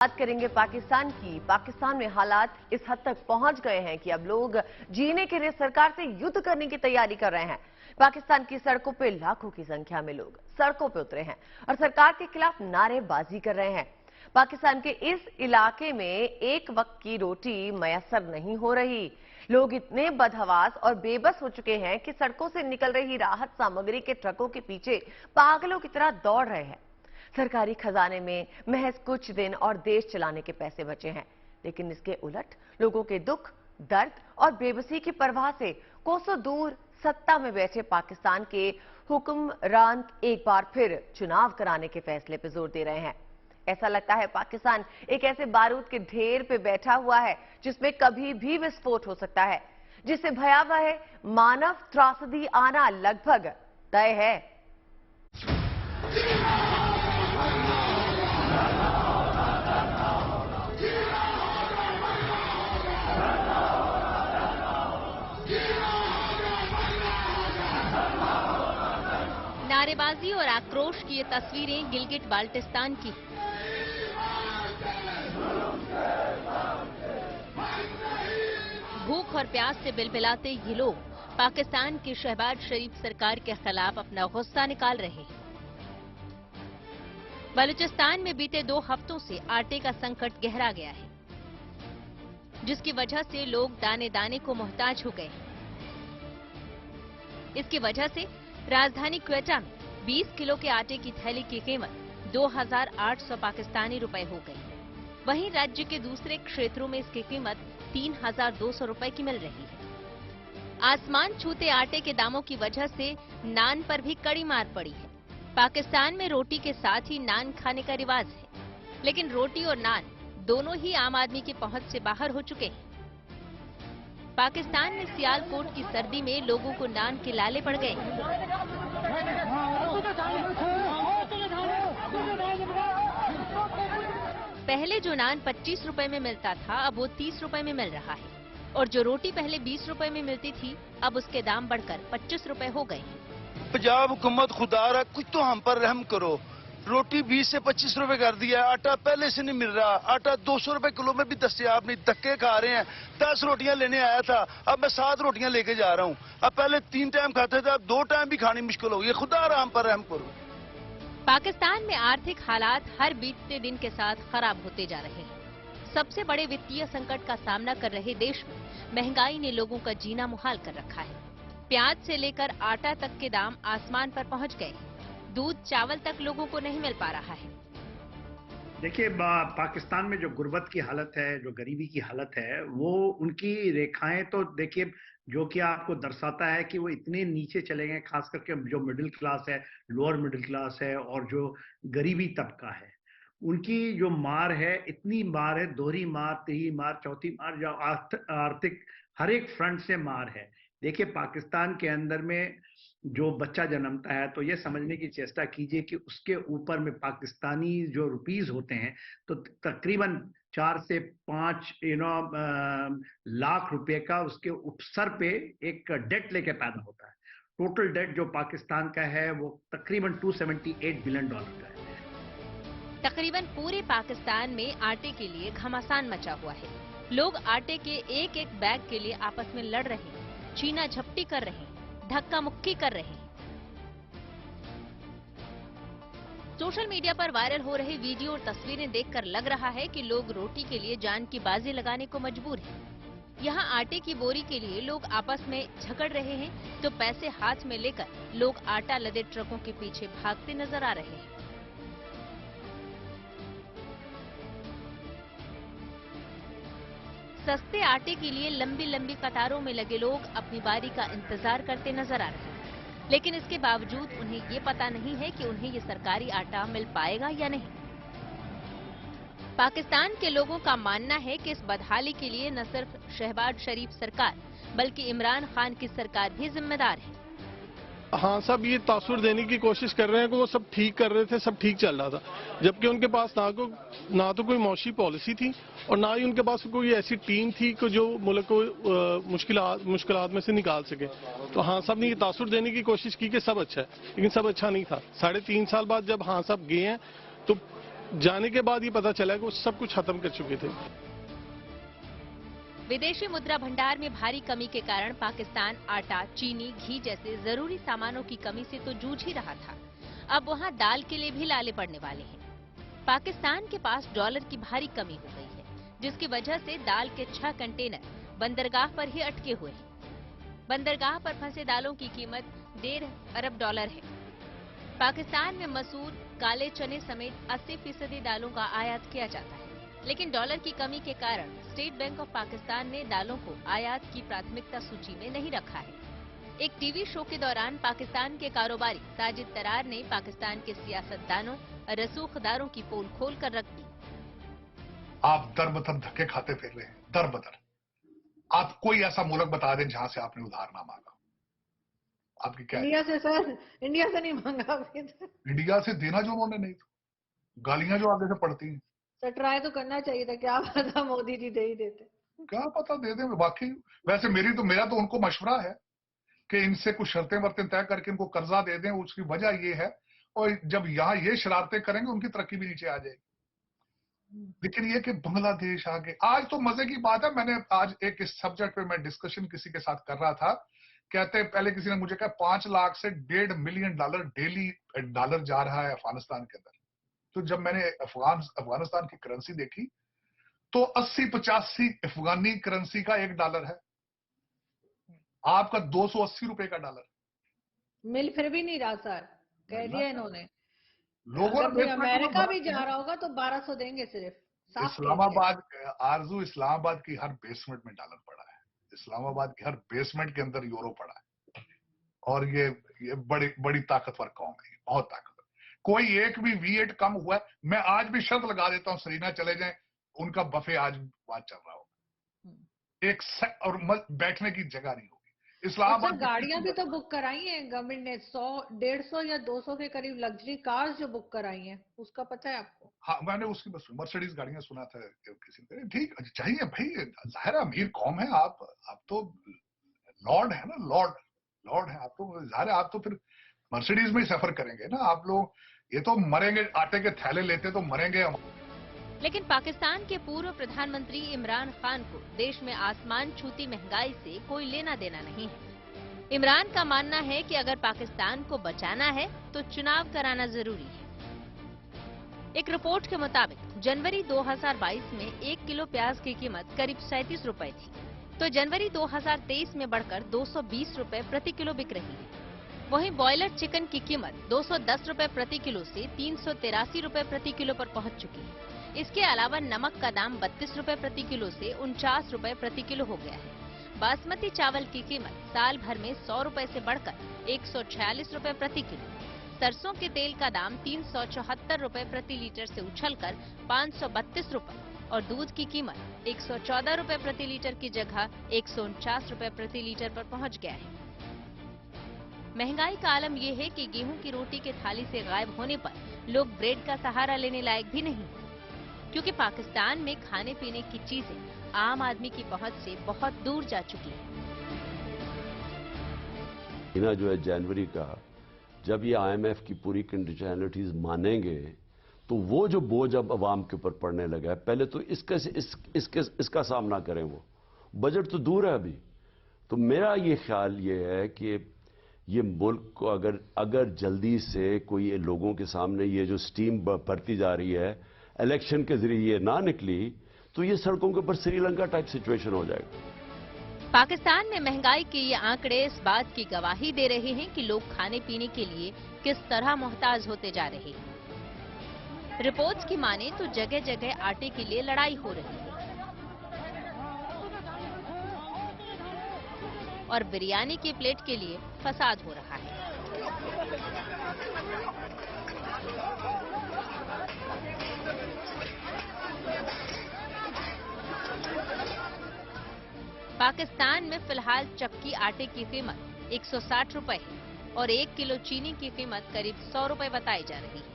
बात करेंगे पाकिस्तान की। पाकिस्तान में हालात इस हद तक पहुंच गए हैं कि अब लोग जीने के लिए सरकार से युद्ध करने की तैयारी कर रहे हैं। पाकिस्तान की सड़कों पे लाखों की संख्या में लोग सड़कों पे उतरे हैं और सरकार के खिलाफ नारेबाजी कर रहे हैं। पाकिस्तान के इस इलाके में एक वक्त की रोटी मयसर नहीं हो रही। लोग इतने बदहवास और बेबस हो चुके हैं कि सड़कों से निकल रही राहत सामग्री के ट्रकों के पीछे पागलों की तरह दौड़ रहे हैं। सरकारी खजाने में महज कुछ दिन और देश चलाने के पैसे बचे हैं, लेकिन इसके उलट लोगों के दुख, दर्द और बेबसी की परवाह से कोसों दूर सत्ता में बैठे पाकिस्तान के हुक्मरान एक बार फिर चुनाव कराने के फैसले पर जोर दे रहे हैं। ऐसा लगता है पाकिस्तान एक ऐसे बारूद के ढेर पे बैठा हुआ है जिसमें कभी भी विस्फोट हो सकता है, जिससे भयावह मानव त्रासदी आना लगभग तय है। नारेबाजी और आक्रोश की ये तस्वीरें गिलगिट बाल्टिस्तान की। भूख और प्यास से बिलबिलाते ये लोग पाकिस्तान की शहबाज शरीफ सरकार के खिलाफ अपना गुस्सा निकाल रहे हैं। बलूचिस्तान में बीते 2 हफ्तों से आटे का संकट गहरा गया है, जिसकी वजह से लोग दाने दाने को मोहताज हो गए हैं। इसकी वजह से राजधानी क्वेटा में 20 किलो के आटे की थैली की कीमत 2,800 पाकिस्तानी रुपए हो गई। वहीं राज्य के दूसरे क्षेत्रों में इसकी कीमत 3,200 रुपए की मिल रही है। आसमान छूते आटे के दामों की वजह से नान पर भी कड़ी मार पड़ी है। पाकिस्तान में रोटी के साथ ही नान खाने का रिवाज है, लेकिन रोटी और नान दोनों ही आम आदमी की पहुंच से बाहर हो चुके हैं। पाकिस्तान में सियालकोट की सर्दी में लोगों को नान के लाले पड़ गए। पहले जो नान 25 रुपए में मिलता था, अब वो 30 रुपए में मिल रहा है, और जो रोटी पहले 20 रुपए में मिलती थी, अब उसके दाम बढ़कर 25 रुपए हो गए हैं। पंजाब हुकूमत खुदा कुछ तो हम पर रहम करो। रोटी 20 से 25 रुपए कर दिया, आटा पहले से नहीं मिल रहा, आटा 200 रुपए किलो में भी दस्तयाब नहीं, धक्के खा रहे हैं। 10 रोटियां लेने आया था, अब मैं 7 रोटियां लेके जा रहा हूँ। अब पहले 3 टाइम खाते थे, अब 2 टाइम भी खानी मुश्किल हो गई। खुदा हम पर रहम करो। पाकिस्तान में आर्थिक हालात हर बीतते दिन के साथ खराब होते जा रहे हैं। सबसे बड़े वित्तीय संकट का सामना कर रहे देश में महंगाई ने लोगों का जीना मुहाल कर रखा है। प्याज से लेकर आटा तक के दाम आसमान पर पहुंच गए। दूध चावल तक लोगों को नहीं मिल पा रहा है। देखिए, पाकिस्तान में जो गुर्बत की हालत है, जो गरीबी की हालत है, वो उनकी रेखाएं तो देखिए जो कि आपको दर्शाता है कि वो इतने नीचे चले गए, खास करके जो मिडिल क्लास है, लोअर मिडिल क्लास है और जो गरीबी तबका है, उनकी जो मार है, इतनी मार है, दोहरी मार, तीसरी मार, चौथी मार, जो आर्थिक हर एक फ्रंट से मार है। देखिए, पाकिस्तान के अंदर में जो बच्चा जन्मता है तो ये समझने की चेष्टा कीजिए कि उसके ऊपर में पाकिस्तानी जो रुपीस होते हैं तो तकरीबन 4 से 5 लाख रुपए का उसके सर पे एक डेट लेके पैदा होता है। टोटल डेट जो पाकिस्तान का है वो तकरीबन $278 बिलियन का है। तकरीबन पूरे पाकिस्तान में आटे के लिए घमासान मचा हुआ है। लोग आटे के एक एक बैग के लिए आपस में लड़ रहे हैं, छीना झपटी कर रहे हैं, धक्का मुक्की कर रहे हैं। सोशल मीडिया पर वायरल हो रहे वीडियो और तस्वीरें देखकर लग रहा है कि लोग रोटी के लिए जान की बाजी लगाने को मजबूर हैं। यहाँ आटे की बोरी के लिए लोग आपस में झगड़ रहे हैं, तो पैसे हाथ में लेकर लोग आटा लदे ट्रकों के पीछे भागते नजर आ रहे हैं। सस्ते आटे के लिए लंबी लंबी कतारों में लगे लोग अपनी बारी का इंतजार करते नजर आ रहे हैं, लेकिन इसके बावजूद उन्हें ये पता नहीं है कि उन्हें ये सरकारी आटा मिल पाएगा या नहीं। पाकिस्तान के लोगों का मानना है कि इस बदहाली के लिए न सिर्फ शहबाज शरीफ सरकार बल्कि इमरान खान की सरकार भी जिम्मेदार है। हाँ, सब ये तासुर देने की कोशिश कर रहे हैं कि वो सब ठीक कर रहे थे, सब ठीक चल रहा था, जबकि उनके पास ना तो कोई मौशी पॉलिसी थी और ना ही उनके पास कोई ऐसी टीम थी कि जो मुल्क को मुश्किलात में से निकाल सके। तो हाँ, सब ने ये तासुर देने की कोशिश की कि सब अच्छा है, लेकिन सब अच्छा नहीं था। 3.5 साल बाद जब हाँ सब गए हैं तो जाने के बाद ही पता चला कि वो सब कुछ खत्म कर चुके थे। विदेशी मुद्रा भंडार में भारी कमी के कारण पाकिस्तान आटा, चीनी, घी जैसे जरूरी सामानों की कमी से तो जूझ ही रहा था। अब वहां दाल के लिए भी लाले पड़ने वाले हैं। पाकिस्तान के पास डॉलर की भारी कमी हो गई है, जिसकी वजह से दाल के 6 कंटेनर बंदरगाह पर ही अटके हुए हैं। बंदरगाह पर फंसे दालों की कीमत $1.5 अरब है। पाकिस्तान में मसूर, काले चने समेत 80% दालों का आयात किया जाता है, लेकिन डॉलर की कमी के कारण स्टेट बैंक ऑफ पाकिस्तान ने दालों को आयात की प्राथमिकता सूची में नहीं रखा है। एक टीवी शो के दौरान पाकिस्तान के कारोबारी साजिद तरार ने पाकिस्तान के सियासतदानों और रसूखदारों की पोल खोल कर रख दी। आप दर बदर धक्के खाते फिर रहे हैं, दर बदर। आप कोई ऐसा मुल्क बता दें जहां से आपने उधार ना मांगा। आपकी क्या? इंडिया से सर, इंडिया से नहीं मांगा अभी तक। इंडिया से देना जो उन्होंने नहीं था, गालियां जो आगे से पड़ती हैं। सर ट्राई तो करना चाहिए था, क्या पता मोदी जी दे ही देते। क्या पता दे दें वाकई। वैसे मेरा तो उनको मशवरा है कि इनसे कुछ शर्तें वर्तें तय करके इनको कर्जा दे दें। उसकी वजह ये है, और जब यहाँ ये शरारतें करेंगे उनकी तरक्की भी नीचे आ जाएगी। लेकिन ये कि बांग्लादेश आगे, आज तो मजे की बात है, मैंने आज एक इस सब्जेक्ट पे मैं डिस्कशन किसी के साथ कर रहा था। कहते पहले किसी ने मुझे कहा 5 लाख से $1.5 मिलियन डेली डॉलर जा रहा है अफगानिस्तान के अंदर। तो जब मैंने अफगानिस्तान की करेंसी देखी तो 80-85 अफगानी करेंसी का $1 है, आपका 280 रुपए का डॉलर। मिल फिर भी नहीं रहा सर, कह दिया इन्होंने। लोगों अगर अमेरिका भी जा रहा होगा तो 1200 देंगे सिर्फ। इस्लामाबाद, आरजू इस्लामाबाद की हर बेसमेंट में डॉलर पड़ा है, इस्लामाबाद की हर बेसमेंट के अंदर यूरो पड़ा है। और ये बड़ी बड़ी ताकतवर कौम है, बहुत ताकतवर। कोई एक भी V8 कम हुआ है, मैं आज भी शर्त लगा देता हूं सरीना चले जाएं, उनका बफे आज बात चल रहा होगा। और बैठने की जगह नहीं होगी। इस्लामाबाद गाड़ियां भी तो बुक कराई हैं गवर्नमेंट ने, 100, 150 या 200 के करीब लग्जरी कार्स जो बुक कराई हैं, उसका पता है आपको? हाँ, मैंने उसकी बस मर्सिडीज गाड़ियां सुना था किसी ने। ठीक चाहिए भाई, जाहिर है अमीर कौम है। आप तो लॉर्ड है ना, लॉर्ड है आप तो, जाहिर है आप तो फिर मर्सिडीज में ही सफर करेंगे ना आप लोग। ये तो मरेंगे, आटे के थैले लेते तो मरेंगे हम। लेकिन पाकिस्तान के पूर्व प्रधानमंत्री इमरान खान को देश में आसमान छूती महंगाई से कोई लेना देना नहीं है। इमरान का मानना है कि अगर पाकिस्तान को बचाना है तो चुनाव कराना जरूरी है। एक रिपोर्ट के मुताबिक जनवरी 2022 में 1 किलो प्याज की कीमत करीब 37 रुपए थी, तो जनवरी 2023 में बढ़कर 220 रुपए प्रति किलो बिक रही है। वहीं बॉयलर चिकन की कीमत 210 रुपए प्रति किलो से 383 रुपए प्रति किलो पर पहुंच चुकी है। इसके अलावा नमक का दाम 32 रुपए प्रति किलो से 49 रुपए प्रति किलो हो गया है। बासमती चावल की कीमत साल भर में 100 रुपए से बढ़कर 146 रुपए प्रति किलो। सरसों के तेल का दाम 374 रुपए प्रति लीटर से उछलकर 532 रुपए और दूध की कीमत 114 रुपए प्रति लीटर की जगह 149 रुपए प्रति लीटर पर पहुंच गया है। महंगाई का आलम यह है कि गेहूं की रोटी के थाली से गायब होने पर लोग ब्रेड का सहारा लेने लायक भी नहीं, क्योंकि पाकिस्तान में खाने पीने की चीजें आम आदमी की पहुंच से बहुत दूर जा चुकी है। जो है जनवरी का, जब ये IMF की पूरी कंडीशनलिटीज मानेंगे तो वो जो बोझ अब आवाम के ऊपर पड़ने लगा है, पहले तो इसका सामना करें। वो बजट तो दूर है अभी। तो मेरा ये ख्याल ये है कि ये मुल्क को अगर जल्दी से कोई लोगों के सामने ये जो स्टीम बढ़ती जा रही है, इलेक्शन के जरिए ना निकली, तो ये सड़कों के ऊपर श्रीलंका टाइप सिचुएशन हो जाएगा। पाकिस्तान में महंगाई के ये आंकड़े इस बात की गवाही दे रहे हैं कि लोग खाने पीने के लिए किस तरह मोहताज होते जा रहे हैं। रिपोर्ट्स की माने तो जगह जगह आटे के लिए लड़ाई हो रही है और बिरयानी की प्लेट के लिए फसाद हो रहा है। पाकिस्तान में फिलहाल चक्की आटे की कीमत 160 रुपए है और 1 किलो चीनी की कीमत करीब 100 रुपए बताई जा रही है।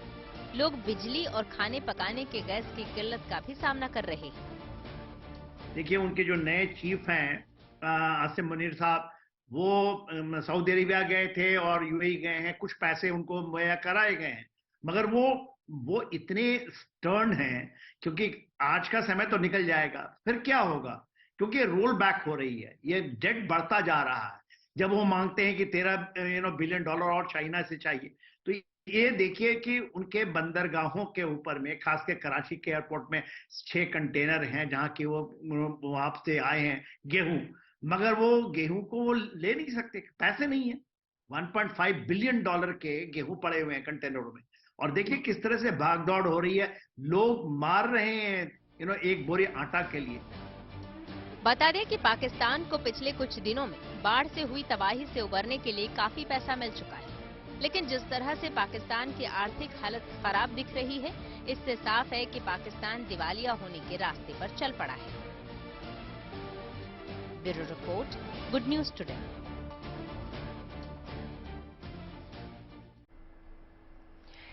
लोग बिजली और खाने पकाने के गैस की किल्लत का भी सामना कर रहे हैं। देखिए, उनके जो नए चीफ हैं आसिम मुनीर साहब, वो सऊदी अरेबिया गए थे और UAE गए हैं, कुछ पैसे उनको मुहैया कराए गए हैं, मगर वो वो इतने स्टर्न हैं, क्योंकि आज का समय तो निकल जाएगा, फिर क्या होगा, क्योंकि रोल बैक हो रही है, ये डेट बढ़ता जा रहा है। जब वो मांगते हैं कि 13 बिलियन डॉलर और चाइना से चाहिए, तो ये देखिए कि उनके बंदरगाहों के ऊपर में, खास के कराची के एयरपोर्ट में 6 कंटेनर हैं जहां की वो वहां से आए हैं गेहूं, मगर वो गेहूं को वो ले नहीं सकते, पैसे नहीं है। 1.5 बिलियन डॉलर के गेहूं पड़े हुए हैं कंटेनरों में, और देखिए किस तरह से भागदौड़ हो रही है, लोग मार रहे हैं एक बोरी आटा के लिए। बता दें कि पाकिस्तान को पिछले कुछ दिनों में बाढ़ से हुई तबाही से उबरने के लिए काफी पैसा मिल चुका है, लेकिन जिस तरह से पाकिस्तान की आर्थिक हालत खराब दिख रही है, इससे साफ है कि पाकिस्तान दिवालिया होने के रास्ते पर चल पड़ा है। Bureau report, good news today.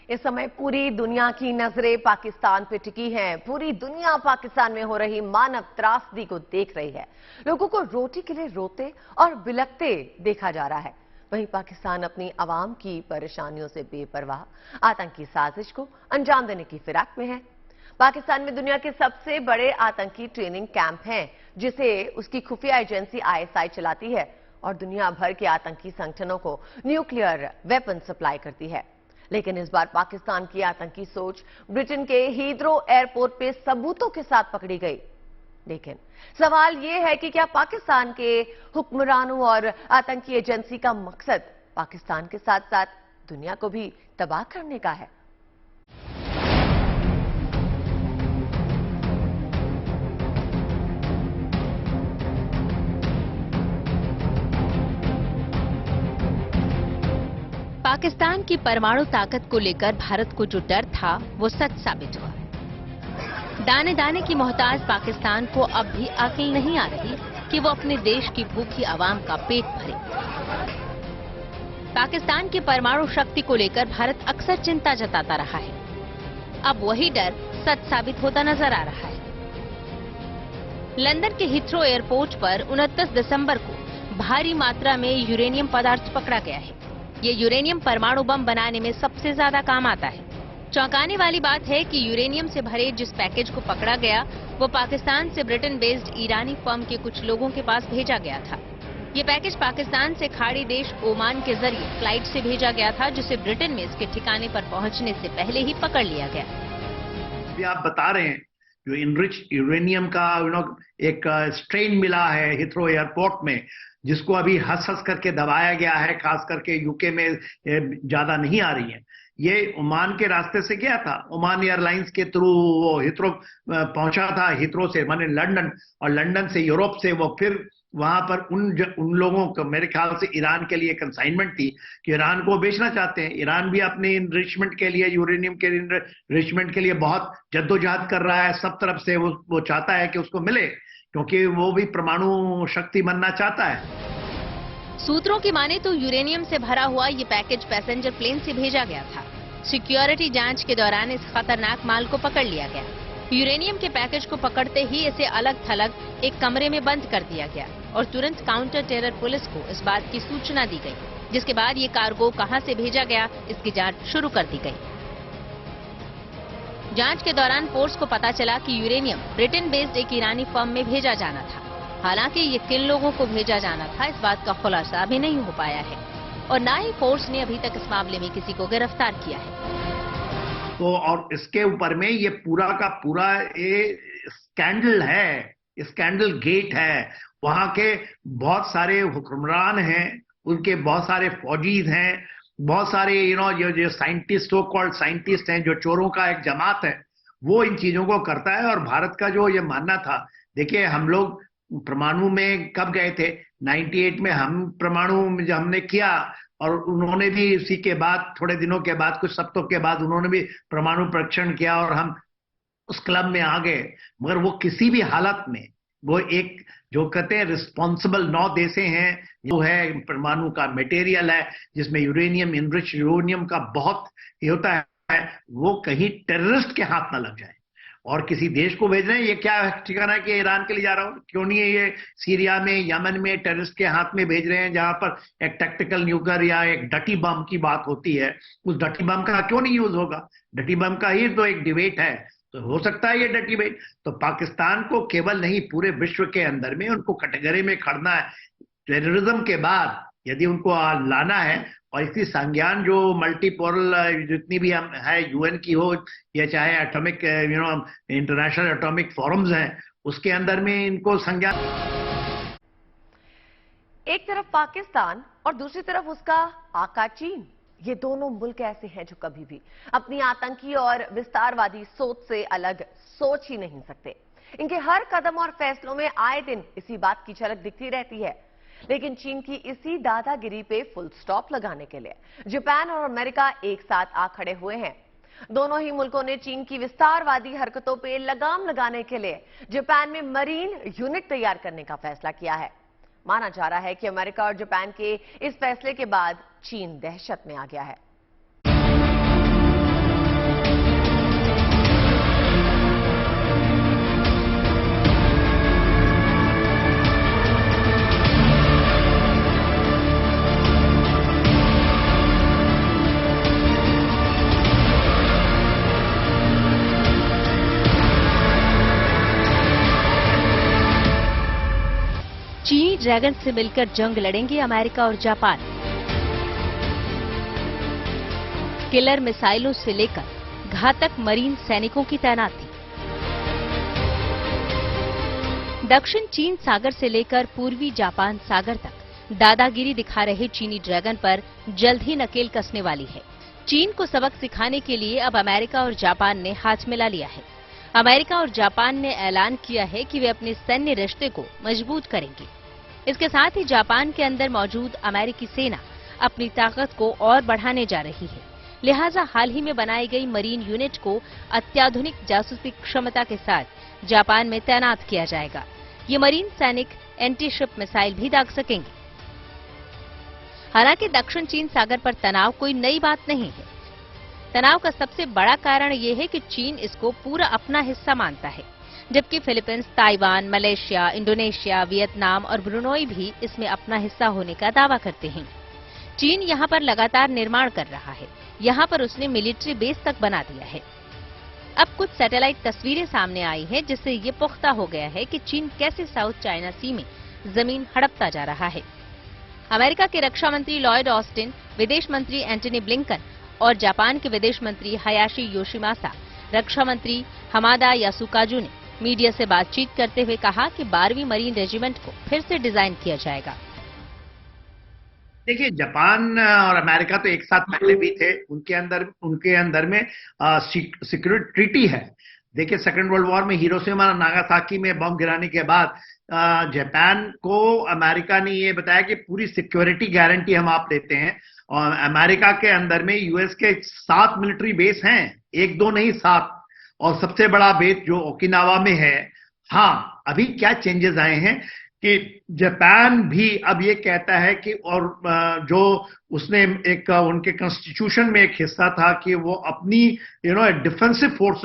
इस समय पूरी दुनिया की नजरें पाकिस्तान पे टिकी हैं। पूरी दुनिया पाकिस्तान में हो रही मानव त्रासदी को देख रही है। लोगों को रोटी के लिए रोते और बिलखते देखा जा रहा है। वहीं पाकिस्तान अपनी आवाम की परेशानियों से बेपरवाह आतंकी साजिश को अंजाम देने की फिराक में है। पाकिस्तान में दुनिया के सबसे बड़े आतंकी ट्रेनिंग कैंप हैं, जिसे उसकी खुफिया एजेंसी ISI चलाती है और दुनिया भर के आतंकी संगठनों को न्यूक्लियर वेपन सप्लाई करती है। लेकिन इस बार पाकिस्तान की आतंकी सोच ब्रिटेन के हीथ्रो एयरपोर्ट पे सबूतों के साथ पकड़ी गई। लेकिन सवाल यह है कि क्या पाकिस्तान के हुक्मरानों और आतंकी एजेंसी का मकसद पाकिस्तान के साथ साथ दुनिया को भी तबाह करने का है? पाकिस्तान की परमाणु ताकत को लेकर भारत को जो डर था, वो सच साबित हुआ। दाने दाने की मोहताज पाकिस्तान को अब भी अक्ल नहीं आ रही कि वो अपने देश की भूखी आवाम का पेट भरे। पाकिस्तान की परमाणु शक्ति को लेकर भारत अक्सर चिंता जताता रहा है। अब वही डर सच साबित होता नजर आ रहा है। लंदन के हीथ्रो एयरपोर्ट पर 29 दिसंबर को भारी मात्रा में यूरेनियम पदार्थ पकड़ा गया है। ये यूरेनियम परमाणु बम बनाने में सबसे ज्यादा काम आता है। चौंकाने वाली बात है कि यूरेनियम से भरे जिस पैकेज को पकड़ा गया, वो पाकिस्तान से ब्रिटेन बेस्ड ईरानी फर्म के कुछ लोगों के पास भेजा गया था। ये पैकेज पाकिस्तान से खाड़ी देश ओमान के जरिए फ्लाइट से भेजा गया था, जिसे ब्रिटेन में इसके ठिकाने पर पहुंचने से पहले ही पकड़ लिया गया। अभी आप बता रहे हैं जो इनरिच यूरेनियम का एक स्ट्रेन मिला है हीथ्रो एयरपोर्ट में, जिसको अभी हंस हंस करके दबाया गया है, खास करके यूके में ज्यादा नहीं आ रही है। ये ओमान के रास्ते से गया था, ओमान एयरलाइंस के थ्रू वो हीथ्रो पहुंचा था, हीथ्रो से माने लंदन, और लंदन से यूरोप से वो फिर वहां पर उन लोगों को, मेरे ख्याल से ईरान के लिए कंसाइनमेंट थी कि ईरान को बेचना चाहते हैं। ईरान भी अपने इनरिचमेंट के लिए, यूरेनियम के इनरिचमेंट के लिए बहुत जद्दोजहद कर रहा है। सब तरफ से वो चाहता है कि उसको मिले, क्योंकि वो भी परमाणु शक्ति बनना चाहता है। सूत्रों की माने तो यूरेनियम से भरा हुआ ये पैकेज पैसेंजर प्लेन से भेजा गया था। सिक्योरिटी जांच के दौरान इस खतरनाक माल को पकड़ लिया गया। यूरेनियम के पैकेज को पकड़ते ही इसे अलग थलग एक कमरे में बंद कर दिया गया और तुरंत काउंटर टेरर पुलिस को इस बात की सूचना दी गई, जिसके बाद ये कार्गो कहां से भेजा गया, इसकी जांच शुरू कर दी गई। जांच के दौरान फोर्स को पता चला कि यूरेनियम ब्रिटेन बेस्ड एक ईरानी फर्म में भेजा जाना था। हालांकि ये किन लोगों को भेजा जाना था, इस बात का खुलासा अभी नहीं हो पाया है और न ही फोर्स ने अभी तक इस मामले में किसी को गिरफ्तार किया है। तो और इसके ऊपर में ये पूरा का पूरा ये स्कैंडल है, स्कैंडल गेट है। वहां के बहुत सारे हुक्मरान हैं, उनके बहुत सारे फौजीज हैं, बहुत सारे जो साइंटिस्ट, सो कॉल्ड साइंटिस्ट हैं, जो चोरों का एक जमात है, वो इन चीजों को करता है। और भारत का जो ये मानना था, देखिए हम लोग परमाणु में कब गए थे, 98 में हम परमाणु जब हमने किया, और उन्होंने भी इसी के बाद थोड़े दिनों के बाद, कुछ सप्ताहों के बाद उन्होंने भी परमाणु परीक्षण किया और हम उस क्लब में आ गए। मगर वो किसी भी हालत में, वो एक जो कहते हैं रिस्पॉन्सिबल 9 देशे हैं, जो है परमाणु का मटेरियल है जिसमें यूरेनियम, इनरिच यूरेनियम का बहुत होता है, वो कहीं टेररिस्ट के हाथ ना लग जाए। और किसी देश को भेज रहे हैं, ये क्या ठिकाना है कि ईरान के लिए जा रहा हूं? क्यों नहीं है ये सीरिया में, यमन में टेररिस्ट के हाथ में भेज रहे हैं, जहां पर एक टैक्टिकल न्यूक्लियर या एक डटी बम की बात होती है, उस डटी बम का क्यों नहीं यूज होगा? डटी बम का ही तो एक डिबेट है, तो हो सकता है ये डटी बम। तो पाकिस्तान को केवल नहीं, पूरे विश्व के अंदर में उनको कैटेगरी में खड़ना है। टेररिज्म के बाद यदि उनको लाना है, और इसकी संज्ञान जो मल्टीपोलर जितनी भी है, यूएन की हो या चाहे एटॉमिक इंटरनेशनल एटॉमिक फोरम्स हैं, उसके अंदर में इनको संज्ञान। एक तरफ पाकिस्तान और दूसरी तरफ उसका आका चीन, ये दोनों मुल्क ऐसे हैं जो कभी भी अपनी आतंकी और विस्तारवादी सोच से अलग सोच ही नहीं सकते। इनके हर कदम और फैसलों में आए दिन इसी बात की झलक दिखती रहती है। लेकिन चीन की इसी दादागिरी पे फुल स्टॉप लगाने के लिए जापान और अमेरिका एक साथ आ खड़े हुए हैं। दोनों ही मुल्कों ने चीन की विस्तारवादी हरकतों पे लगाम लगाने के लिए जापान में मरीन यूनिट तैयार करने का फैसला किया है। माना जा रहा है कि अमेरिका और जापान के इस फैसले के बाद चीन दहशत में आ गया है। चीनी ड्रैगन से मिलकर जंग लड़ेंगे अमेरिका और जापान। किलर मिसाइलों से लेकर घातक मरीन सैनिकों की तैनाती। दक्षिण चीन सागर से लेकर पूर्वी जापान सागर तक दादागिरी दिखा रहे चीनी ड्रैगन पर जल्द ही नकेल कसने वाली है। चीन को सबक सिखाने के लिए अब अमेरिका और जापान ने हाथ मिला लिया है। अमेरिका और जापान ने ऐलान किया है कि वे अपने सैन्य रिश्ते को मजबूत करेंगे। इसके साथ ही जापान के अंदर मौजूद अमेरिकी सेना अपनी ताकत को और बढ़ाने जा रही है। लिहाजा हाल ही में बनाई गई मरीन यूनिट को अत्याधुनिक जासूसी क्षमता के साथ जापान में तैनात किया जाएगा। ये मरीन सैनिक एंटी शिप मिसाइल भी दाग सकेंगे। हालांकि दक्षिण चीन सागर पर तनाव कोई नई बात नहीं है। तनाव का सबसे बड़ा कारण ये है कि चीन इसको पूरा अपना हिस्सा मानता है, जबकि Philippines, Taiwan, Malaysia, Indonesia, Vietnam और ब्रुनोई भी इसमें अपना हिस्सा होने का दावा करते हैं। चीन यहां पर लगातार निर्माण कर रहा है। यहां पर उसने मिलिट्री बेस तक बना दिया है। अब कुछ सैटेलाइट तस्वीरें सामने आई हैं, जिससे ये पुख्ता हो गया है कि चीन कैसे साउथ चाइना सी में जमीन हड़पता जा रहा है। अमेरिका के रक्षा मंत्री लॉयड ऑस्टिन, विदेश मंत्री एंटनी ब्लिंकन और जापान के विदेश मंत्री हायाशी योशिमासा, रक्षा मंत्री हमादा यासुकाजू ने मीडिया से बातचीत करते हुए कहा कि 12वीं मरीन रेजिमेंट को फिर से डिजाइन किया जाएगा। देखिए, जापान और अमेरिका तो एक साथ पहले भी थे। उनके अंदर में सिक्योरिटी ट्रीटी है। देखिए, सेकेंड वर्ल्ड वॉर में हिरोशिमा और नागासाकी में बम गिराने के बाद जापान को अमेरिका ने ये बताया कि पूरी सिक्योरिटी गारंटी हम आप देते हैं। और अमेरिका के अंदर में यूएस के 7 मिलिट्री बेस हैं, 1-2 नहीं 7, और सबसे बड़ा बेस जो ओकिनावा में है। हाँ, अभी क्या चेंजेस आए हैं कि जापान भी अब ये कहता है कि, और जो उसने एक उनके कॉन्स्टिट्यूशन में एक हिस्सा था कि वो अपनी डिफेंसिव फोर्स